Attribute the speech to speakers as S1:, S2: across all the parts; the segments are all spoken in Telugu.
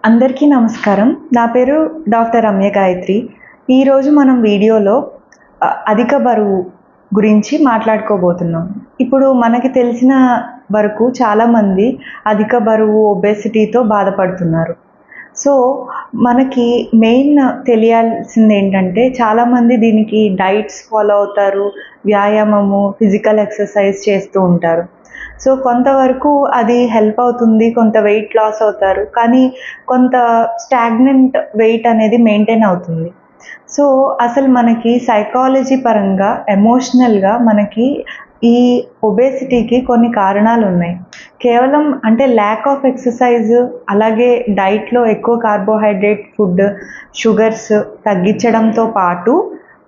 S1: అందరికీ నమస్కారం. నా పేరు డాక్టర్ రమ్య గాయత్రి. ఈరోజు మనం వీడియోలో అధిక బరువు గురించి మాట్లాడుకోబోతున్నాం. ఇప్పుడు మనకి తెలిసిన వరకు చాలామంది అధిక బరువు, ఒబేసిటీతో బాధపడుతున్నారు. సో, మనకి మెయిన్ తెలియాల్సింది ఏంటంటే, చాలామంది దీనికి డైట్స్ ఫాలో అవుతారు, వ్యాయామము, ఫిజికల్ ఎక్సర్సైజ్ చేస్తూ ఉంటారు. సో, కొంతవరకు అది హెల్ప్ అవుతుంది, కొంత వెయిట్ లాస్ అవుతారు, కానీ కొంత స్టాగ్నెంట్ వెయిట్ అనేది మెయింటైన్ అవుతుంది. సో, అసలు మనకి సైకాలజీ పరంగా, ఎమోషనల్‌గా మనకి ఈ ఒబేసిటీకి కొన్ని కారణాలు ఉన్నాయి. కేవలం అంటే ల్యాక్ ఆఫ్ ఎక్సర్సైజ్, అలాగే డైట్‌లో ఎక్కువ కార్బోహైడ్రేట్ ఫుడ్, షుగర్స్ తగ్గించడంతో పాటు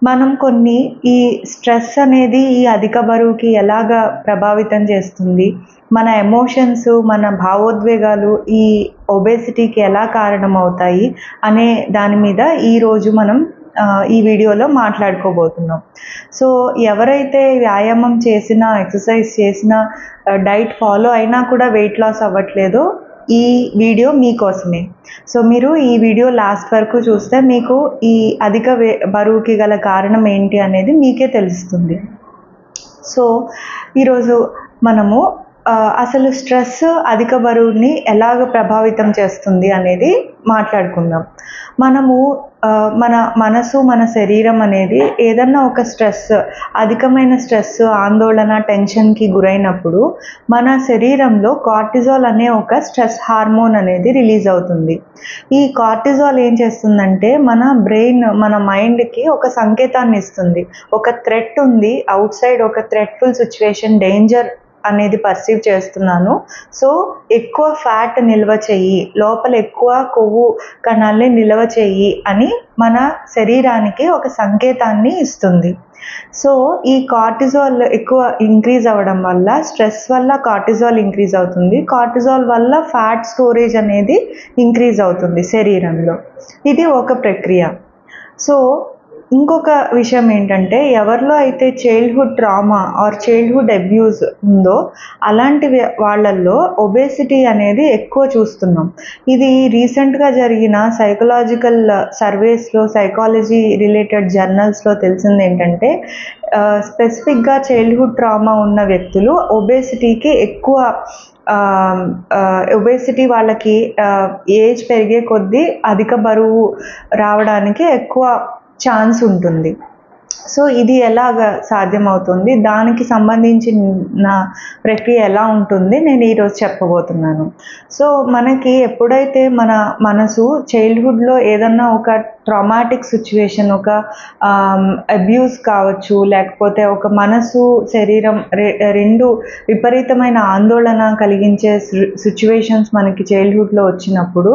S1: మనం కొన్ని ఈ స్ట్రెస్ అనేది ఈ అధిక బరువుకి ఎలాగా ప్రభావితం చేస్తుంది, మన ఎమోషన్స్, మన భావోద్వేగాలు ఈ ఒబేసిటీకి ఎలా కారణమవుతాయి అనే దాని మీద ఈరోజు మనం ఈ వీడియోలో మాట్లాడుకోబోతున్నాం. సో, ఎవరైతే వ్యాయామం చేసినా, ఎక్సర్సైజ్ చేసినా, డైట్ ఫాలో అయినా కూడా వెయిట్ లాస్ అవ్వట్లేదో ఈ వీడియో మీకోసమే. సో, మీరు ఈ వీడియో లాస్ట్ వరకు చూస్తే మీకు ఈ అధిక బరువుకి గల కారణం ఏంటి అనేది మీకే తెలుస్తుంది. సో, ఈరోజు మనము అసలు స్ట్రెస్ అధిక బరువుని ఎలాగ ప్రభావితం చేస్తుంది అనేది మాట్లాడుకుందాం. మనము మన మనసు, మన శరీరం అనేది ఏదన్నా ఒక స్ట్రెస్, అధికమైన స్ట్రెస్, ఆందోళన, టెన్షన్కి గురైనప్పుడు మన శరీరంలో కార్టిజాల్ అనే ఒక స్ట్రెస్ హార్మోన్ అనేది రిలీజ్ అవుతుంది. ఈ కార్టిజాల్ ఏం చేస్తుందంటే మన బ్రెయిన్, మన మైండ్కి ఒక సంకేతాన్ని ఇస్తుంది. ఒక థ్రెట్ ఉంది, అవుట్ సైడ్ ఒక థ్రెట్ఫుల్ సిచ్యువేషన్, డేంజర్ అనేది పర్సీవ్ చేస్తున్నాను. సో, ఎక్కువ ఫ్యాట్ నిల్వ చెయ్యి, లోపల ఎక్కువ కొవ్వు కణాలని నిల్వ చెయ్యి అని మన శరీరానికి ఒక సంకేతాన్ని ఇస్తుంది. సో, ఈ కార్టిజాల్ ఎక్కువ ఇంక్రీజ్ అవ్వడం వల్ల, స్ట్రెస్ వల్ల కార్టిజాల్ ఇంక్రీజ్ అవుతుంది. కార్టిజాల్ వల్ల ఫ్యాట్ స్టోరేజ్ అనేది ఇంక్రీజ్ అవుతుంది శరీరంలో. ఇది ఒక ప్రక్రియ. సో, ఇంకొక విషయం ఏంటంటే, ఎవరిలో అయితే childhood trauma or childhood abuse ఉందో అలాంటి వాళ్ళల్లో ఒబేసిటీ అనేది ఎక్కువ చూస్తున్నాం. ఇది రీసెంట్గా జరిగిన సైకలాజికల్ సర్వేస్లో, సైకాలజీ రిలేటెడ్ జర్నల్స్లో తెలిసింది ఏంటంటే, స్పెసిఫిక్గా చైల్డ్హుడ్ ట్రామా ఉన్న వ్యక్తులు ఒబేసిటీకి ఎక్కువ ఒబేసిటీ వాళ్ళకి ఏజ్ పెరిగే కొద్దీ అధిక బరువు రావడానికి ఎక్కువ ఛాన్స్ ఉంటుంది. సో, ఇది ఎలాగ సాధ్యమవుతుంది, దానికి సంబంధించిన ప్రక్రియ ఎలా ఉంటుంది నేను ఈరోజు చెప్పబోతున్నాను. సో, మనకి ఎప్పుడైతే మన మనసు చైల్డ్హుడ్లో ఏదన్నా ఒక ట్రామాటిక్ సిచ్యువేషన్, ఒక అబ్యూస్ కావచ్చు, లేకపోతే ఒక మనసు, శరీరం రెండు విపరీతమైన ఆందోళన కలిగించే సిచ్యువేషన్స్ మనకి చైల్డ్హుడ్లో వచ్చినప్పుడు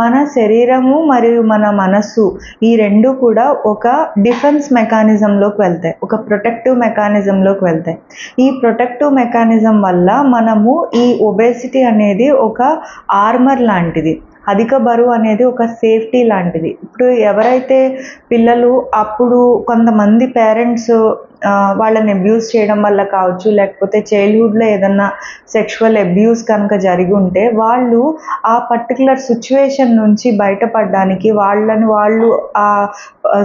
S1: మన శరీరము మరియు మన మనస్సు ఈ రెండు కూడా ఒక డిఫెన్స్ మెకానిజంలోకి వెళ్తాయి, ఒక ప్రొటెక్టివ్ మెకానిజంలోకి వెళ్తాయి. ఈ ప్రొటెక్టివ్ మెకానిజం వల్ల మనము ఈ ఒబేసిటీ అనేది ఒక ఆర్మర్ లాంటిది, అధిక బరువు అనేది ఒక సేఫ్టీ లాంటిది. ఇప్పుడు ఎవరైతే పిల్లలు అప్పుడు కొంతమంది పేరెంట్స్ వాళ్ళని అబ్యూస్ చేయడం వల్ల కావచ్చు, లేకపోతే చైల్డ్హుడ్లో ఏదన్నా సెక్షువల్ అబ్యూస్ కనుక జరిగి ఉంటే వాళ్ళు ఆ పర్టికులర్ సిచ్యువేషన్ నుంచి బయటపడడానికి, వాళ్ళు ఆ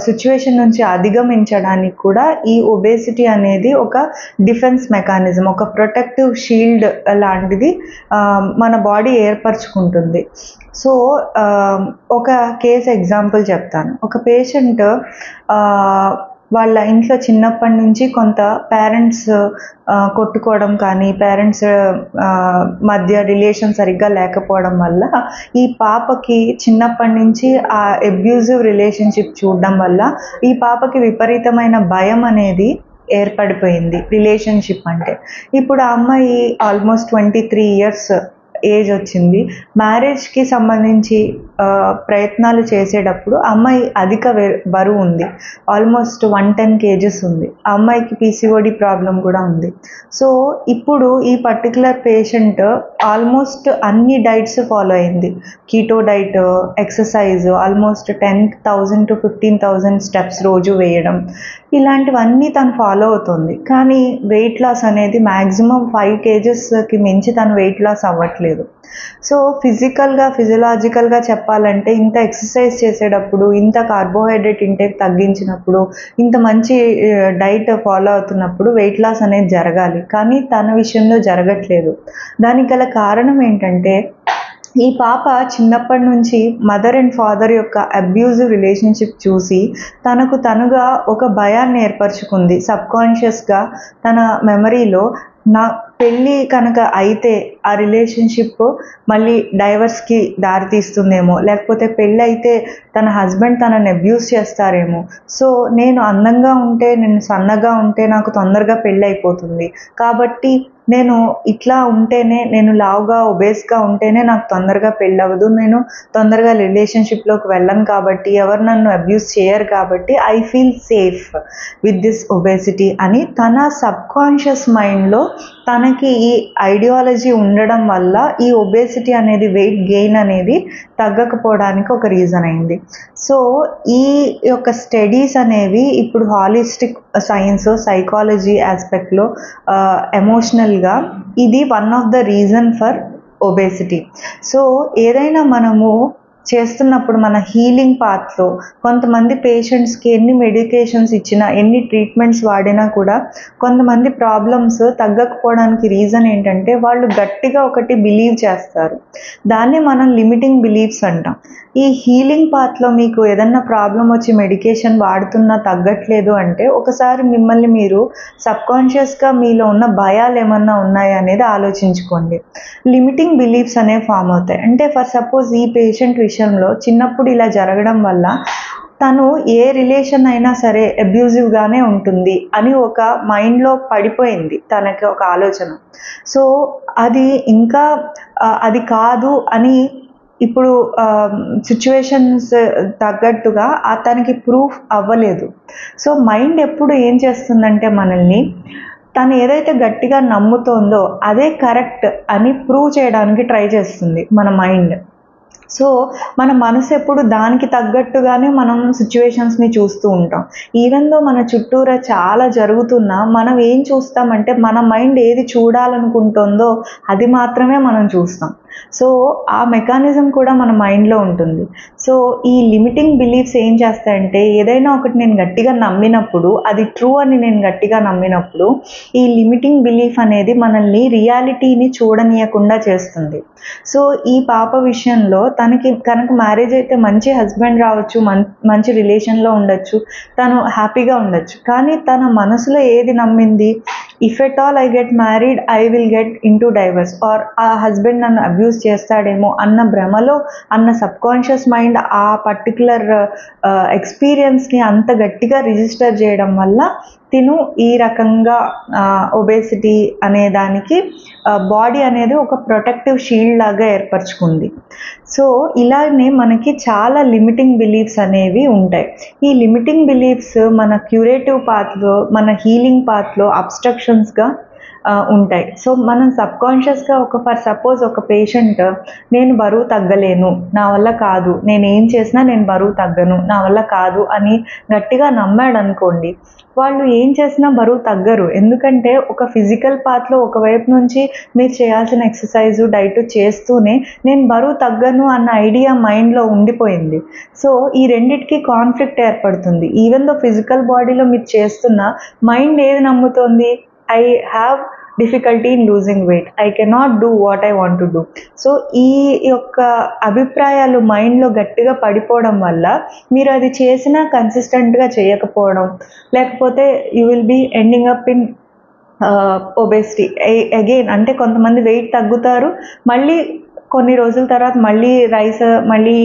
S1: సిచ్యువేషన్ నుంచి అధిగమించడానికి కూడా ఈ ఒబేసిటీ అనేది ఒక డిఫెన్స్ మెకానిజం, ఒక ప్రొటెక్టివ్ షీల్డ్ లాంటిది మన బాడీ ఏర్పరచుకుంటుంది. సో, ఒక కేస్ ఎగ్జాంపుల్ చెప్తాను. ఒక పేషెంట్ వాళ్ళ ఇంట్లో చిన్నప్పటి నుంచి కొంత పేరెంట్స్ కొట్టుకోవడం కానీ, పేరెంట్స్ మధ్య రిలేషన్ సరిగ్గా లేకపోవడం వల్ల ఈ పాపకి చిన్నప్పటి నుంచి ఆ అబ్యూజివ్ రిలేషన్షిప్ చూడడం వల్ల ఈ పాపకి విపరీతమైన భయం అనేది ఏర్పడిపోయింది రిలేషన్షిప్ అంటే. ఇప్పుడు ఆ అమ్మాయి ఆల్మోస్ట్ 23 years ఏజ్ వచ్చింది. మ్యారేజ్కి సంబంధించి ప్రయత్నాలు చేసేటప్పుడు అమ్మాయి అధిక బరువు ఉంది, ఆల్మోస్ట్ 110 kgs ఉంది. ఆ అమ్మాయికి PCOD ప్రాబ్లం కూడా ఉంది. సో, ఇప్పుడు ఈ పర్టికులర్ పేషెంట్ ఆల్మోస్ట్ అన్ని డైట్స్ ఫాలో అయింది. Keto diet, exercise, almost 10,000 to 15,000 steps రోజు వేయడం, ఇలాంటివన్నీ తను ఫాలో అవుతుంది. కానీ వెయిట్ లాస్ అనేది మ్యాక్సిమం 5 kgsకి మించి తను వెయిట్ లాస్ అవ్వట్లేదు. ఉండట్లేదు. సో ఫిజియలాజికల్గా చెప్పాలంటే ఇంత ఎక్సర్సైజ్ చేసేటప్పుడు, ఇంత కార్బోహైడ్రేట్ ఇంటేక్ తగ్గించినప్పుడు, ఇంత మంచి డైట్ ఫాలో అవుతున్నప్పుడు వెయిట్ లాస్ అనేది జరగాలి. కానీ తన విషయంలో జరగట్లేదు. దానికి గల కారణం ఏంటంటే, ఈ పాప చిన్నప్పటి నుంచి మదర్ అండ్ ఫాదర్ యొక్క అబ్యూజివ్ రిలేషన్షిప్ చూసి తనకు తనుగా ఒక భయాన్ని ఏర్పరచుకుంది. సబ్కాన్షియస్గా తన మెమరీలో నా పెళ్ళి కనుక అయితే ఆ రిలేషన్షిప్ మళ్ళీ డైవర్స్కి దారితీస్తుందేమో, లేకపోతే పెళ్ళి అయితే తన హస్బెండ్ తనని అబ్యూస్ చేస్తారేమో, సో నేను అందంగా ఉంటే, నేను సన్నగా ఉంటే నాకు తొందరగా పెళ్ళి అయిపోతుంది, కాబట్టి నేను ఇట్లా ఉంటేనే, నేను లావుగా ఒబేస్గా ఉంటేనే నాకు తొందరగా పెళ్ళి అవ్వదు, నేను తొందరగా రిలేషన్షిప్లోకి వెళ్ళను, కాబట్టి ఎవరు నన్ను అబ్యూస్ చేయరు, కాబట్టి I feel safe with this obesity అని తన సబ్కాన్షియస్ మైండ్లో తనకి ఈ ఐడియాలజీ ఉండడం వల్ల ఈ ఒబేసిటీ అనేది, వెయిట్ గెయిన్ అనేది తగ్గకపోవడానికి ఒక రీజన్ అయింది. సో ఈ యొక్క స్టడీస్ అనేవి ఇప్పుడు హాలిస్టిక్ సైన్స్, సైకాలజీ ఆస్పెక్ట్లో, ఎమోషనల్గా ఇది one of the reason for obesity. So ఏదైనా మనము చేస్తున్నప్పుడు మన హీలింగ్ పాత్లో కొంతమంది పేషెంట్స్కి ఎన్ని మెడికేషన్స్ ఇచ్చినా, ఎన్ని ట్రీట్మెంట్స్ వాడినా కూడా కొంతమంది ప్రాబ్లమ్స్ తగ్గకపోవడానికి రీజన్ ఏంటంటే వాళ్ళు గట్టిగా ఒకటి బిలీవ్ చేస్తారు. దాన్ని మనం లిమిటింగ్ బిలీఫ్స్ అంటాం. ఈ హీలింగ్ పాత్లో మీకు ఏదన్నా ప్రాబ్లం వచ్చి మెడికేషన్ వాడుతున్నా తగ్గట్లేదు అంటే ఒకసారి మిమ్మల్ని మీరు సబ్కాన్షియస్గా మీలో ఉన్న భయాలు ఏమన్నా ఉన్నాయా అనేది ఆలోచించుకోండి. లిమిటింగ్ బిలీఫ్స్ అనేవి ఫామ్ అవుతాయి. అంటే ఫర్ సపోజ్ ఈ పేషెంట్ విషయంలో చిన్నప్పుడు ఇలా జరగడం వల్ల తను ఏ రిలేషన్ అయినా సరే అబ్యూజివ్గానే ఉంటుంది అని ఒక మైండ్లో పడిపోయింది తనకి ఒక ఆలోచన. సో అది ఇంకా అది కాదు అని ఇప్పుడు సిచ్యువేషన్స్ తగ్గట్టుగా తనకి ప్రూఫ్ అవ్వలేదు. సో మైండ్ ఎప్పుడు ఏం చేస్తుందంటే మనల్ని తను ఏదైతే గట్టిగా నమ్ముతోందో అదే కరెక్ట్ అని ప్రూవ్ చేయడానికి ట్రై చేస్తుంది మన మైండ్. సో మన మనసు ఎప్పుడు దానికి తగ్గట్టుగానే మనం సిచ్యువేషన్స్ని చూస్తూ ఉంటాం. ఈవెన్ దో మన చుట్టూరా చాలా జరుగుతున్నా మనం ఏం చూస్తామంటే మన మైండ్ ఏది చూడాలనుకుంటుందో అది మాత్రమే మనం చూస్తాం. సో ఆ మెకానిజం కూడా మన మైండ్లో ఉంటుంది. సో ఈ లిమిటింగ్ బిలీఫ్స్ ఏం చేస్తాయంటే ఏదైనా ఒకటి నేను గట్టిగా నమ్మినప్పుడు, అది ట్రూ అని నేను గట్టిగా నమ్మినప్పుడు ఈ లిమిటింగ్ బిలీఫ్ అనేది మనల్ని రియాలిటీని చూడనీయకుండా చేస్తుంది. సో ఈ పాప విషయంలో తనకి కనుక మ్యారేజ్ అయితే మంచి హస్బెండ్ రావచ్చు, మంచి రిలేషన్లో ఉండొచ్చు, తను హ్యాపీగా ఉండొచ్చు. కానీ తన మనసులో ఏది నమ్మింది, if at all I get married I will get into divorce, or ఆ హస్బెండ్ నన్ను అబ్యూస్ చేస్తాడేమో అన్న భ్రమలో, అన్న సబ్కాన్షియస్ మైండ్ ఆ పర్టికులర్ ఎక్స్పీరియన్స్ని అంత గట్టిగా రిజిస్టర్ చేయడం వల్ల తిను ఈ రకంగా ఒబేసిటీ అనే దానికి బాడీ అనేది ఒక ప్రొటెక్టివ్ షీల్డ్ లాగా ఏర్పరచుకుంది. సో ఇలానే మనకి చాలా లిమిటింగ్ బిలీఫ్స్ అనేవి ఉంటాయి. ఈ లిమిటింగ్ బిలీఫ్స్ మన క్యూరేటివ్ పాత్లో, మన హీలింగ్ పాత్లో అబ్స్ట్రక్షన్స్గా ఉంటాయి. సో మనం సబ్కాన్షియస్గా ఫర్ సపోజ్ ఒక పేషెంట్ నేను బరువు తగ్గలేను, నా వల్ల కాదు, నేను ఏం చేసినా నేను బరువు తగ్గను, నా వల్ల కాదు అని గట్టిగా నమ్మాడు అనుకోండి, వాళ్ళు ఏం చేసినా బరువు తగ్గరు. ఎందుకంటే ఒక ఫిజికల్ పాత్లో ఒకవైపు నుంచి మీరు చేయాల్సిన ఎక్సర్సైజు, డైట్ చేస్తూనే నేను బరువు తగ్గను అన్న ఐడియా మైండ్లో ఉండిపోయింది. సో ఈ రెండిటికి కాన్ఫ్లిక్ట్ ఏర్పడుతుంది. ఈవెన్ దో ఫిజికల్ బాడీలో మీరు చేస్తున్న మైండ్ ఏది నమ్ముతోంది, I have difficulty in losing weight, I cannot do what I want to do. So ఈ యొక్క అభిప్రాయాలు మైండ్లో గట్టిగా పడిపోవడం వల్ల మీరు అది చేసినా కన్సిస్టెంట్గా చేయకపోవడం, లేకపోతే you will be ending up in obesity again. అంటే కొంతమంది వెయిట్ తగ్గుతారు, మళ్ళీ కొన్ని రోజుల తర్వాత మళ్ళీ మళ్ళీ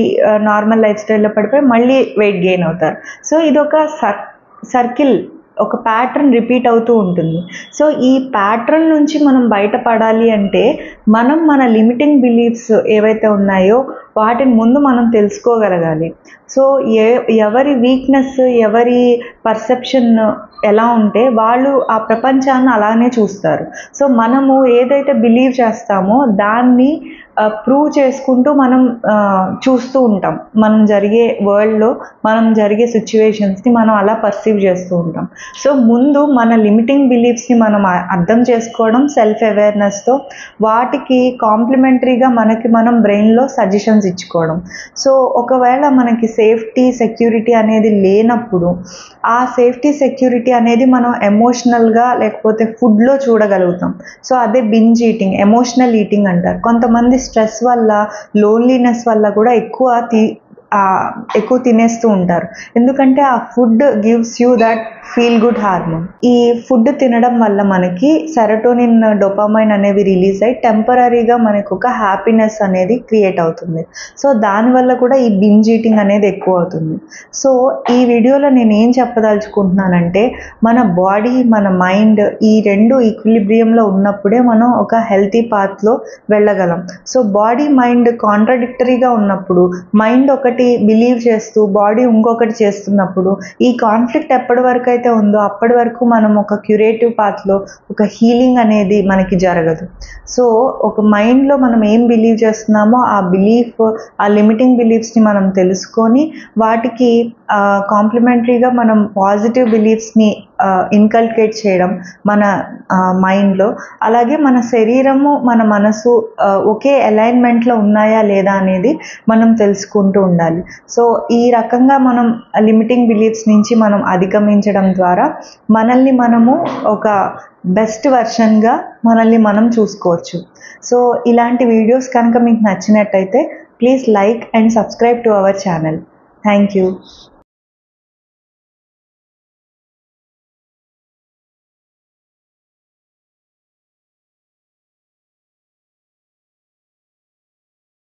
S1: నార్మల్ లైఫ్ స్టైల్లో పడిపోయి మళ్ళీ వెయిట్ గెయిన్ అవుతారు. సో ఇది ఒక సర్కిల్, ఒక ప్యాటర్న్ రిపీట్ అవుతూ ఉంటుంది. సో ఈ ప్యాటర్న్ నుంచి మనం బయటపడాలి అంటే మనం మన లిమిటింగ్ బిలీఫ్స్ ఏవైతే ఉన్నాయో వాటిని ముందు మనం తెలుసుకోగలగాలి. సో ఎవరి వీక్నెస్, ఎవరి పర్సెప్షన్ ఎలా ఉంటే వాళ్ళు ఆ ప్రపంచాన్ని అలానే చూస్తారు. సో మనము ఏదైతే బిలీవ్ చేస్తామో దాన్ని ప్రూవ్ చేసుకుంటూ మనం చూస్తూ ఉంటాం. మనం జరిగే వరల్డ్లో మనం జరిగే సిచ్యువేషన్స్ని మనం అలా పర్సీవ్ చేస్తూ ఉంటాం. సో ముందు మన లిమిటింగ్ బిలీఫ్స్ని మనం అర్థం చేసుకోవడం, సెల్ఫ్ అవేర్నెస్తో వాటికి కాంప్లిమెంటరీగా మనకి మనం బ్రెయిన్లో సజెషన్స్ ఇచ్చుకోవడం. సో ఒకవేళ మనకి సేఫ్టీ సెక్యూరిటీ అనేది లేనప్పుడు ఆ సేఫ్టీ సెక్యూరిటీ అనేది మనం ఎమోషనల్గా లేకపోతే ఫుడ్లో చూడగలుగుతాం. సో అదే బింజ్ ఈటింగ్, ఎమోషనల్ ఈటింగ్ అంటారు. కొంతమంది స్ట్రెస్ వల్ల, లోన్లీనెస్ వల్ల కూడా ఎక్కువ తినేస్తూ ఉంటారు. ఎందుకంటే ఆ food gives you that feel good hormone. ఈ ఫుడ్ తినడం వల్ల మనకి సెరటోనిన్, డోపామైన్ అనేవి రిలీజ్ అయ్యి టెంపరీగా మనకు ఒక హ్యాపీనెస్ అనేది క్రియేట్ అవుతుంది. సో దానివల్ల కూడా ఈ బింజ్ ఈటింగ్ అనేది ఎక్కువ అవుతుంది. సో ఈ వీడియోలో నేను ఏం చెప్పదలుచుకుంటున్నానంటే, మన బాడీ, మన మైండ్ ఈ రెండు ఈక్విలిబ్రియంలో ఉన్నప్పుడే మనం ఒక హెల్తీ పాత్లో వెళ్ళగలం. సో బాడీ మైండ్ కాంట్రాడిక్టరీగా ఉన్నప్పుడు, మైండ్ ఒకటి బిలీవ్ చేస్తూ బాడీ ఇంకొకటి చేస్తున్నప్పుడు ఈ కాన్ఫ్లిక్ట్ ఎప్పటి వరకు అయితే ఉందో అప్పటి వరకు మనం ఒక క్యూరేటివ్ పాత్లో ఒక హీలింగ్ అనేది మనకి జరగదు. సో ఒక మైండ్లో మనం ఏం బిలీవ్ చేస్తున్నామో ఆ బిలీఫ్, ఆ లిమిటింగ్ బిలీఫ్స్ని మనం తెలుసుకొని వాటికి కాంప్లిమెంటరీగా మనం పాజిటివ్ బిలీఫ్స్ని ఇన్కల్కేట్ చేయడం మన మైండ్లో. అలాగే మన శరీరము, మన మనసు ఒకే అలైన్మెంట్లో ఉన్నాయా లేదా అనేది మనం తెలుసుకుంటూ ఉండాలి. సో ఈ రకంగా మనం లిమిటింగ్ బిలీఫ్స్ నుంచి మనం అధిగమించడం ద్వారా మనల్ని మనము ఒక బెస్ట్ వర్షన్గా మనల్ని మనం చూసుకోవచ్చు. సో ఇలాంటి వీడియోస్ కనుక మీకు నచ్చినట్టయితే please like and subscribe to our channel. Thank you.